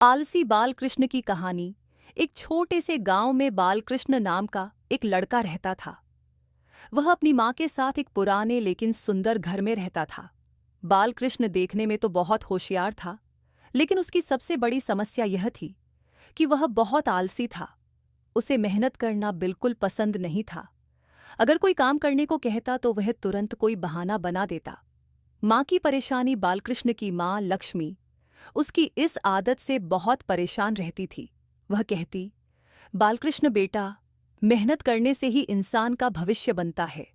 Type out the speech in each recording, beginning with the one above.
आलसी बालकृष्ण की कहानी। एक छोटे से गांव में बालकृष्ण नाम का एक लड़का रहता था। वह अपनी माँ के साथ एक पुराने लेकिन सुंदर घर में रहता था। बालकृष्ण देखने में तो बहुत होशियार था, लेकिन उसकी सबसे बड़ी समस्या यह थी कि वह बहुत आलसी था। उसे मेहनत करना बिल्कुल पसंद नहीं था। अगर कोई काम करने को कहता तो वह तुरंत कोई बहाना बना देता। माँ की परेशानी बालकृष्ण की माँ लक्ष्मी उसकी इस आदत से बहुत परेशान रहती थी। वह कहती, बालकृष्ण बेटा, मेहनत करने से ही इंसान का भविष्य बनता है।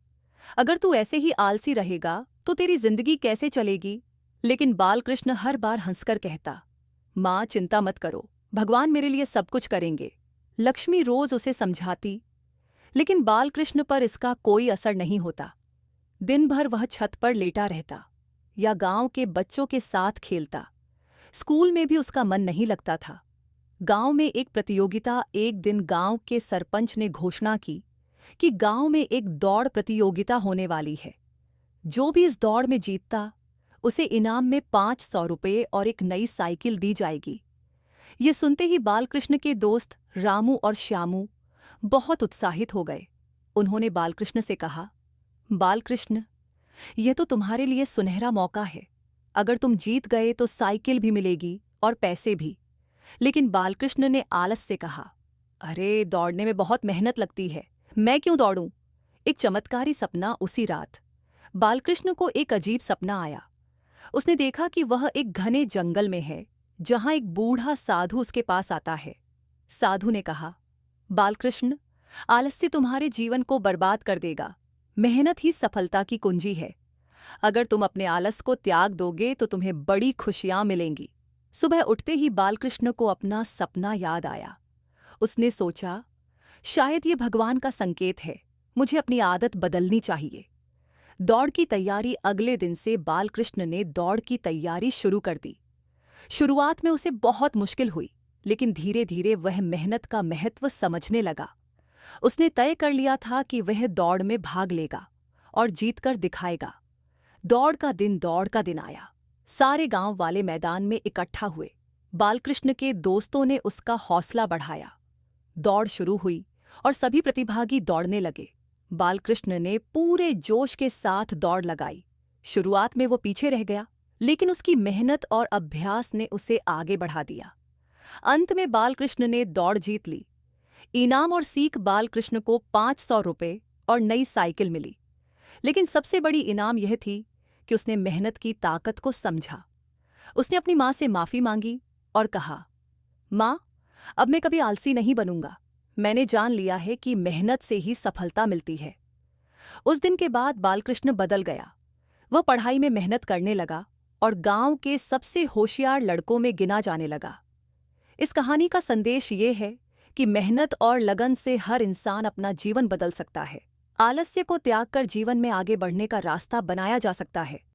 अगर तू ऐसे ही आलसी रहेगा तो तेरी जिंदगी कैसे चलेगी। लेकिन बालकृष्ण हर बार हंसकर कहता, माँ चिंता मत करो, भगवान मेरे लिए सब कुछ करेंगे। लक्ष्मी रोज उसे समझाती, लेकिन बालकृष्ण पर इसका कोई असर नहीं होता। दिन भर वह छत पर लेटा रहता या गांव के बच्चों के साथ खेलता। स्कूल में भी उसका मन नहीं लगता था। गांव में एक प्रतियोगिता। एक दिन गांव के सरपंच ने घोषणा की कि गांव में एक दौड़ प्रतियोगिता होने वाली है। जो भी इस दौड़ में जीतता उसे इनाम में 500 रुपये और एक नई साइकिल दी जाएगी। ये सुनते ही बालकृष्ण के दोस्त रामू और श्यामू बहुत उत्साहित हो गए। उन्होंने बालकृष्ण से कहा, बालकृष्ण, यह तो तुम्हारे लिए सुनहरा मौका है। अगर तुम जीत गए तो साइकिल भी मिलेगी और पैसे भी। लेकिन बालकृष्ण ने आलस से कहा, अरे दौड़ने में बहुत मेहनत लगती है, मैं क्यों दौड़ूं। एक चमत्कारी सपना। उसी रात बालकृष्ण को एक अजीब सपना आया। उसने देखा कि वह एक घने जंगल में है, जहां एक बूढ़ा साधु उसके पास आता है। साधु ने कहा, बालकृष्ण, आलस्य तुम्हारे जीवन को बर्बाद कर देगा। मेहनत ही सफलता की कुंजी है। अगर तुम अपने आलस को त्याग दोगे तो तुम्हें बड़ी खुशियां मिलेंगी। सुबह उठते ही बालकृष्ण को अपना सपना याद आया। उसने सोचा, शायद ये भगवान का संकेत है, मुझे अपनी आदत बदलनी चाहिए। दौड़ की तैयारी। अगले दिन से बालकृष्ण ने दौड़ की तैयारी शुरू कर दी। शुरुआत में उसे बहुत मुश्किल हुई, लेकिन धीरे धीरे वह मेहनत का महत्व समझने लगा। उसने तय कर लिया था कि वह दौड़ में भाग लेगा और जीतकर दिखाएगा। दौड़ का दिन आया। सारे गांव वाले मैदान में इकट्ठा हुए। बालकृष्ण के दोस्तों ने उसका हौसला बढ़ाया। दौड़ शुरू हुई और सभी प्रतिभागी दौड़ने लगे। बालकृष्ण ने पूरे जोश के साथ दौड़ लगाई। शुरुआत में वो पीछे रह गया, लेकिन उसकी मेहनत और अभ्यास ने उसे आगे बढ़ा दिया। अंत में बालकृष्ण ने दौड़ जीत ली। इनाम और सीख बालकृष्ण को 500 रुपये और नई साइकिल मिली। लेकिन सबसे बड़ी इनाम यह थी कि उसने मेहनत की ताकत को समझा। उसने अपनी माँ से माफ़ी मांगी और कहा, माँ, अब मैं कभी आलसी नहीं बनूंगा। मैंने जान लिया है कि मेहनत से ही सफलता मिलती है। उस दिन के बाद बालकृष्ण बदल गया। वह पढ़ाई में मेहनत करने लगा और गांव के सबसे होशियार लड़कों में गिना जाने लगा। इस कहानी का संदेश ये है कि मेहनत और लगन से हर इंसान अपना जीवन बदल सकता है। आलस्य को त्याग कर जीवन में आगे बढ़ने का रास्ता बनाया जा सकता है।